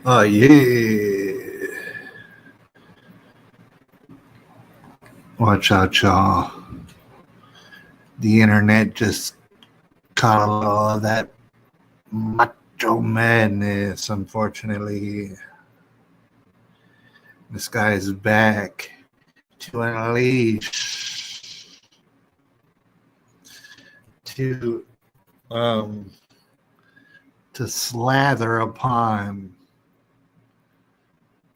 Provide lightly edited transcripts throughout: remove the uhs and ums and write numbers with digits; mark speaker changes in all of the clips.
Speaker 1: Yeah. Watch out, y'all. The internet just caught a little of that macho madness, unfortunately. This guy is back to unleash, to um to slather upon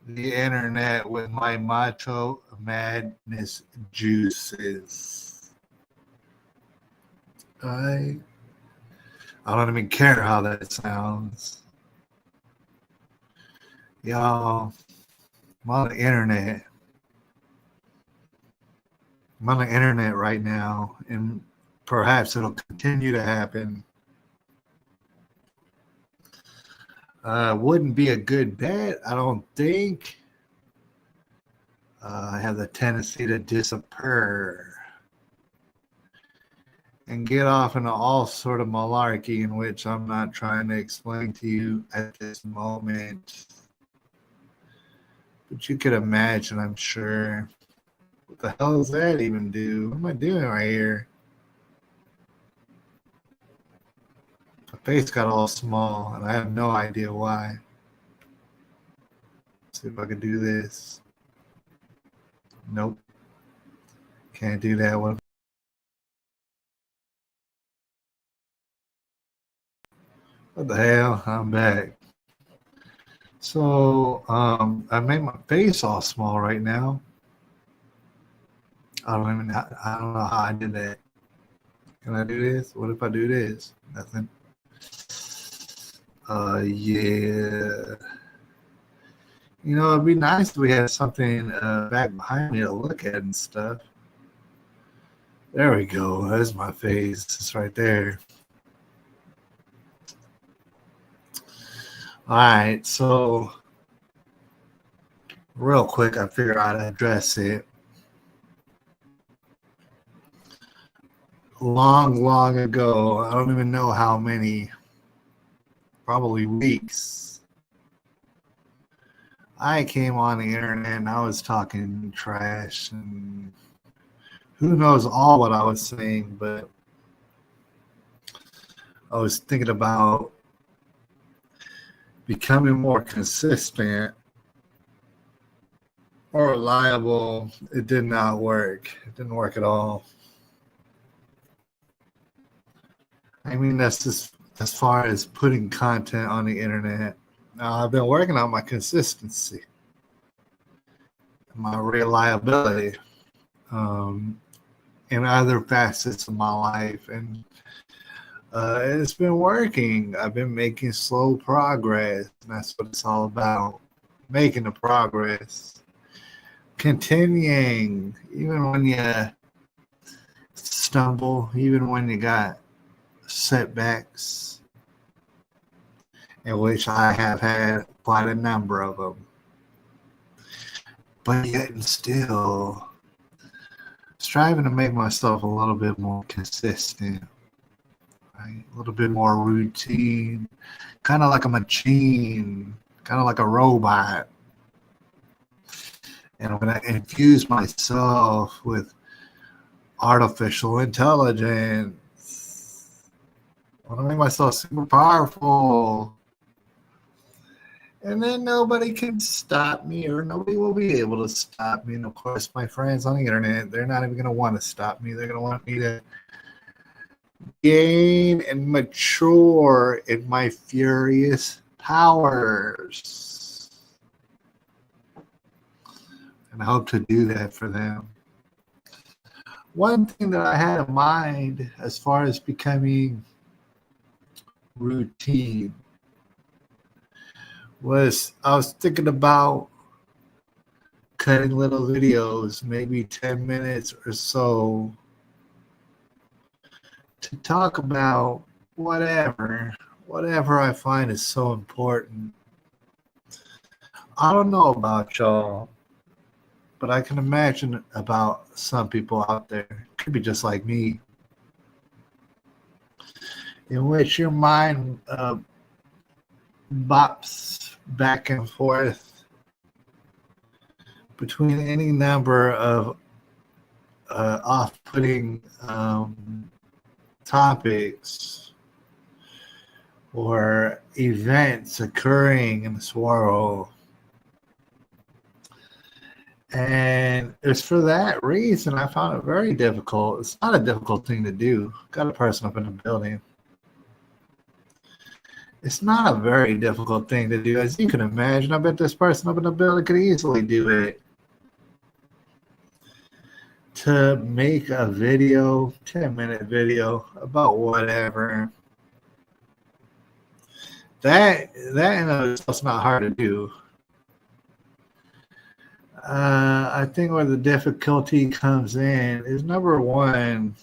Speaker 1: the internet with my macho madness juices. I don't even care how that sounds. Y'all, I'm on the internet. I'm on the internet right now, and perhaps it'll continue to happen. Wouldn't be a good bet, I don't think. I have the tendency to disappear and get off into all sort of malarkey in which I'm not trying to explain to you at this moment. But you could imagine, I'm sure. What the hell does that even do? What am I doing right here? My face got all small, and I have no idea why. Let's see if I can do this. Nope. Can't do that one. What the hell? I'm back. So, I made my face all small right now. I don't know how I did that. Can I do this? What if I do this? Nothing. Yeah. You know, it'd be nice if we had something back behind me to look at and stuff. There we go. There's my face. It's right there. All right. So, real quick, I figured I'd address it. Long ago, I don't even know how many, probably weeks, I came on the internet and I was talking trash and who knows all what I was saying, but I was thinking about becoming more consistent or reliable. It did not work. It didn't work at all. I mean, that's just as far as putting content on the internet. Now, I've been working on my consistency, my reliability, in other facets of my life, and it's been working. I've been making slow progress, and that's what it's all about, making the progress, continuing, even when you stumble, even when you got setbacks, in which I have had quite a number of them. But yet and still striving to make myself a little bit more consistent, right? A little bit more routine, kind of like a machine, kind of like a robot. And I'm going to infuse myself with artificial intelligence. I want to make myself super powerful. And then nobody can stop me, or nobody will be able to stop me. And of course, my friends on the internet, they're not even going to want to stop me. They're going to want me to gain and mature in my furious powers. And I hope to do that for them. One thing that I had in mind as far as becoming routine was I was thinking about cutting little videos, maybe 10 minutes or so, to talk about whatever I find is so important. I don't know about y'all, but I can imagine about some people out there, could be just like me, in which your mind bops back and forth between any number of off-putting topics or events occurring in this world. And it's for that reason I found it very difficult. It's not a difficult thing to do. Got a person up in the building. It's not a very difficult thing to do. As you can imagine, I bet this person up in the building could easily do it. To make a video, 10-minute video about whatever. That in itself not hard to do. I think where the difficulty comes in is number one,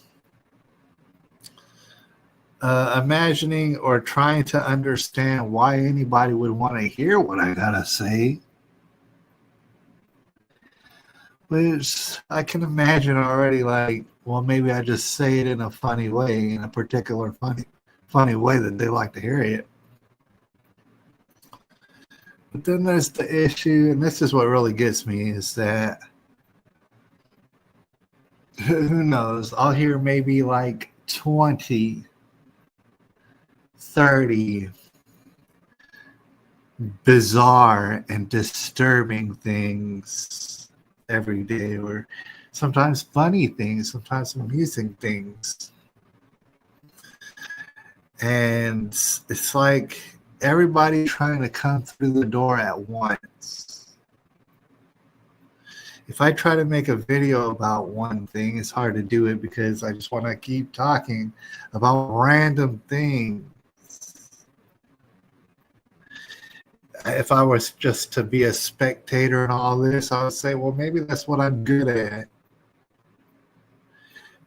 Speaker 1: imagining or trying to understand why anybody would want to hear what I gotta say. Which I can imagine already, like, well, maybe I just say it in a funny way, in a particular funny way that they like to hear it. But then there's the issue, and this is what really gets me, is that who knows? I'll hear maybe like 20, 30 bizarre and disturbing things every day, or sometimes funny things, sometimes amusing things. And it's like everybody trying to come through the door at once. If I try to make a video about one thing, it's hard to do it because I just want to keep talking about random things. If I was just to be a spectator in all this, I would say, well, maybe that's what I'm good at.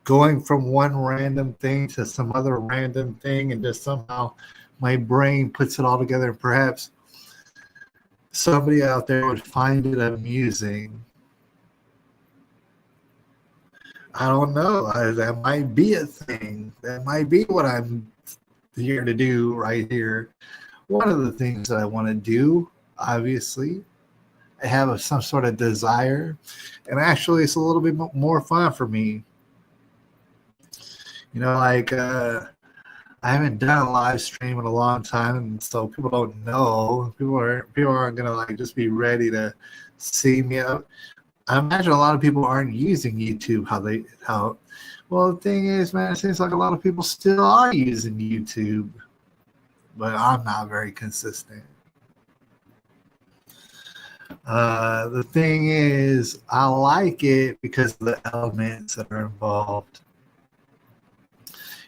Speaker 1: Going from one random thing to some other random thing, and just somehow my brain puts it all together. And perhaps somebody out there would find it amusing. I don't know. That might be a thing. That might be what I'm here to do right here. One of the things that I want to do, obviously, I have some sort of desire, and actually it's a little bit more fun for me. You know, like I haven't done a live stream in a long time, and so people don't know. People aren't gonna like just be ready to see me. I imagine a lot of people aren't using YouTube how. Well, the thing is, man, it seems like a lot of people still are using YouTube, but I'm not very consistent. The thing is, I like it because of the elements that are involved.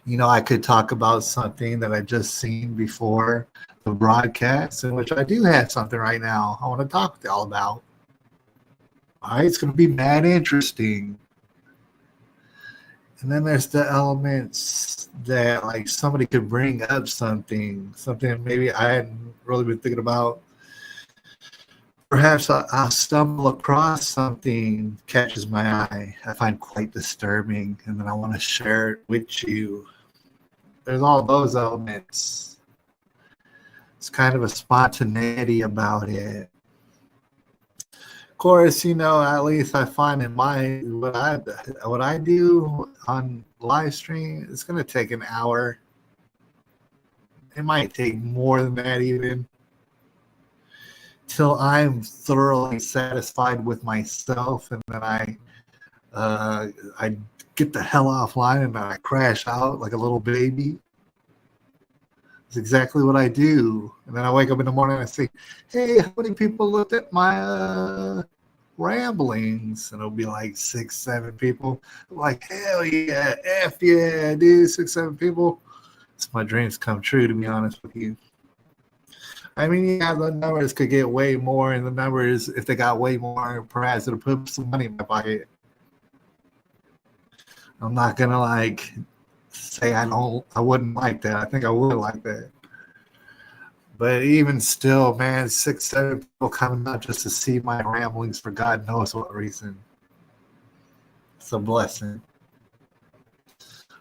Speaker 1: You know, I could talk about something that I just seen before the broadcast, in which I do have something right now I want to talk with y'all about. All right, it's going to be mad interesting. And then there's the elements that, like, somebody could bring up something maybe I hadn't really been thinking about. Perhaps I'll stumble across something, catches my eye, I find quite disturbing, and then I want to share it with you. There's all those elements. It's kind of a spontaneity about it. Of course, you know, at least I find in what I do on live stream, it's going to take an hour. It might take more than that even, till I'm thoroughly satisfied with myself, and then I get the hell offline and I crash out like a little baby. It's exactly what I do. And then I wake up in the morning and I say, hey, how many people looked at my ramblings? And it'll be like 6, 7 people. I'm like, hell yeah, F yeah, dude, 6, 7 people. It's my dreams come true, to be honest with you. I mean, yeah, the numbers could get way more, and the numbers, if they got way more, perhaps it'll put some money in my pocket. I'm not gonna like say I wouldn't like that. I think I would like that. But even still, man, 6, 7 people coming out just to see my ramblings for God knows what reason. It's a blessing.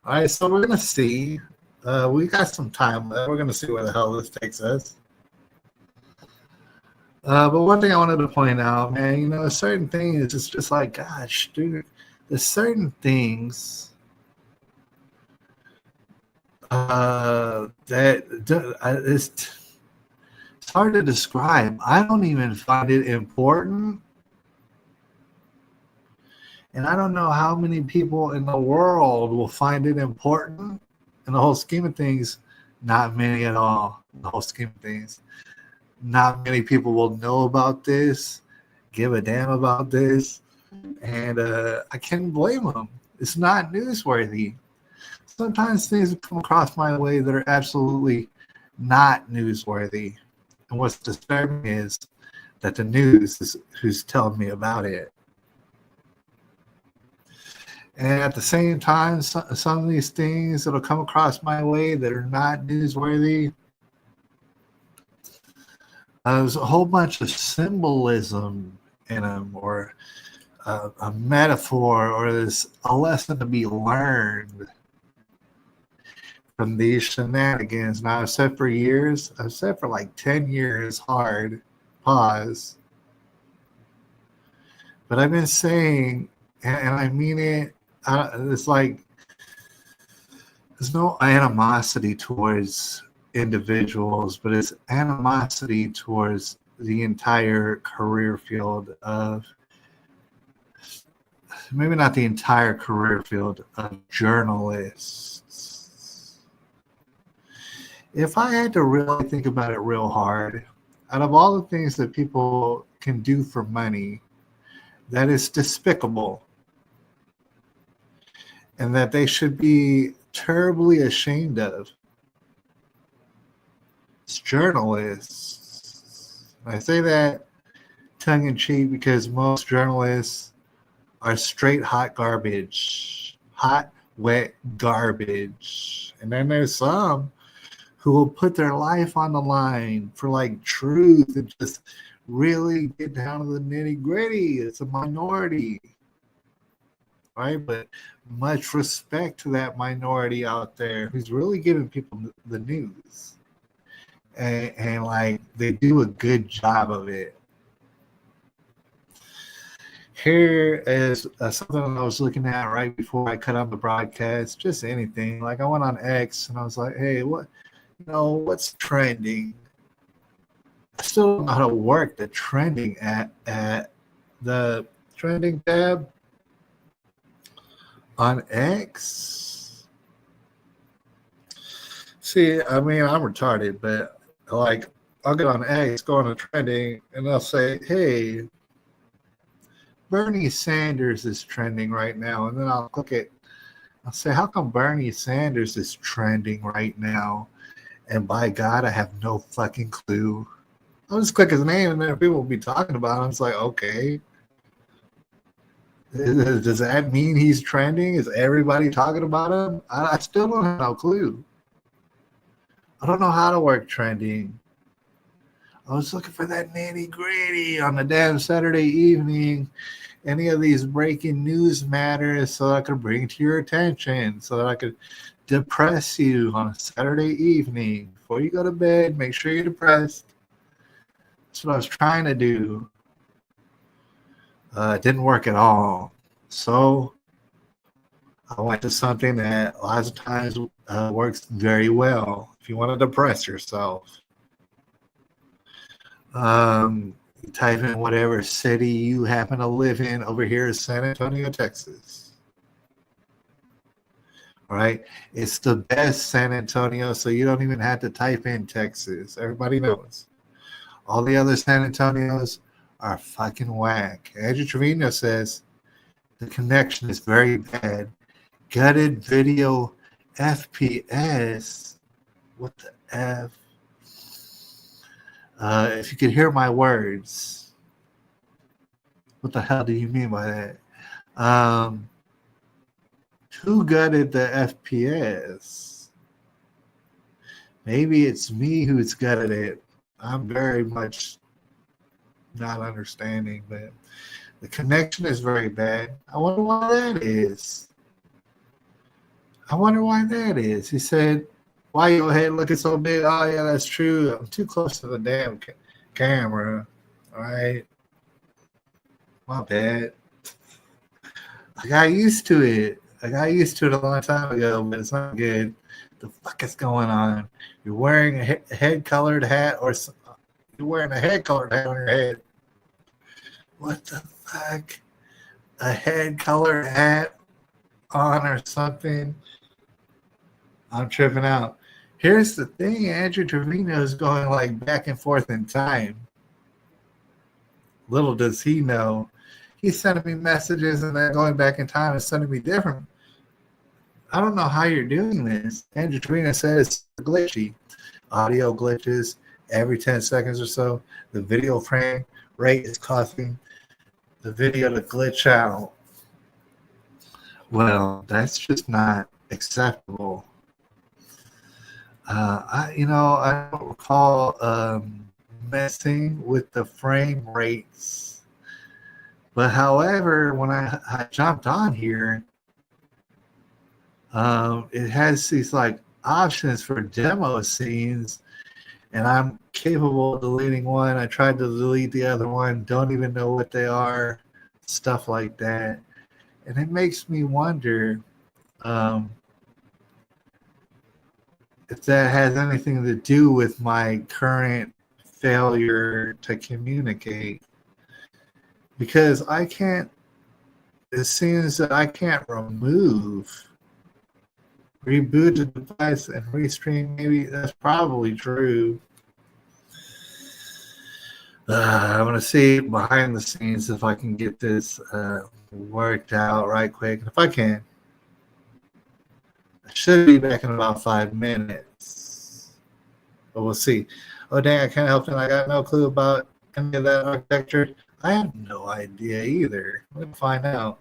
Speaker 1: All right, so we're gonna see. We got some time left. We're gonna see where the hell this takes us. But one thing I wanted to point out, man, certain things, it's just like, gosh, dude, there's certain things it's hard to describe. I don't even find it important. And I don't know how many people in the world will find it important. In the whole scheme of things, not many at all. In the whole scheme of things, not many people will know about this, give a damn about this. And I can't blame them. It's not newsworthy. Sometimes things come across my way that are absolutely not newsworthy. And what's disturbing is that the news is who's telling me about it. And at the same time, some of these things that'll come across my way that are not newsworthy, there's a whole bunch of symbolism in them, or a metaphor, or there's a lesson to be learned from these shenanigans. Now, I've said for years, I've said for like 10 years, hard pause. But I've been saying, and I mean it, it's like there's no animosity towards individuals, but it's animosity towards the entire career field of, maybe not the entire career field of journalists. If I had to really think about it real hard, out of all the things that people can do for money, that is despicable and that they should be terribly ashamed of, it's journalists. I say that tongue in cheek because most journalists are straight hot garbage, hot, wet garbage. And then there's some who will put their life on the line for like truth and just really get down to the nitty gritty. It's a minority, right? But much respect to that minority out there who's really giving people the news. And like they do a good job of it. Here is something I was looking at right before I cut on the broadcast. Just anything. Like I went on X and I was like, hey, what's trending? I still don't know how to work the trending at the trending tab on X. See, I mean, I'm retarded, but like I'll get on X, go on to trending, and they'll say, hey, Bernie Sanders is trending right now. And then I'll click it. I'll say, how come Bernie Sanders is trending right now? And by God, I have no fucking clue. I'll just click his name and then people will be talking about him. It's like, okay. Does that mean he's trending? Is everybody talking about him? I still don't have no clue. I don't know how to work trending. I was looking for that nitty gritty on a damn Saturday evening. Any of these breaking news matters so that I could bring to your attention, so that I could depress you on a Saturday evening. Before you go to bed, make sure you're depressed. That's what I was trying to do. It didn't work at all. So I went to something that lots of times works very well if you want to depress yourself. You type in whatever city you happen to live in. Over here is San Antonio, Texas. All right. It's the best San Antonio, so you don't even have to type in Texas. Everybody knows. All the other San Antonios are fucking whack. Andrew Trevino says the connection is very bad. Gutted video FPS. What the F? If you could hear my words, what the hell do you mean by that? Who gutted the FPS? Maybe it's me who's gutted it. I'm very much not understanding, but the connection is very bad. I wonder why that is. He said, why your head looking so big? Oh, yeah, that's true. I'm too close to the damn camera. All right, my bad. I got used to it. I got used to it a long time ago, but it's not good. The fuck is going on? You're wearing a head colored hat, or you're wearing a head colored hat on your head. What the fuck? A head colored hat on or something? I'm tripping out. Here's the thing, Andrew Trevino is going like back and forth in time. Little does he know. He's sending me messages and then going back in time and sending me different. I don't know how you're doing this. Andrew Trevino says it's glitchy. Audio glitches every 10 seconds or so. The video frame rate is causing the video to glitch out. Well, that's just not acceptable. I don't recall messing with the frame rates. But however, when I jumped on here, it has these like options for demo scenes, and I'm capable of deleting one. I tried to delete the other one, don't even know what they are, stuff like that. And it makes me wonder if that has anything to do with my current failure to communicate. Because I can't, it seems that I can't reboot the device and restream. Maybe that's probably true. I'm going to see behind the scenes if I can get this worked out right quick. And if I can, I should be back in about 5 minutes. But we'll see. Oh, dang, I can't help it. I got no clue about any of that architecture. I have no idea either. I'm going to find out.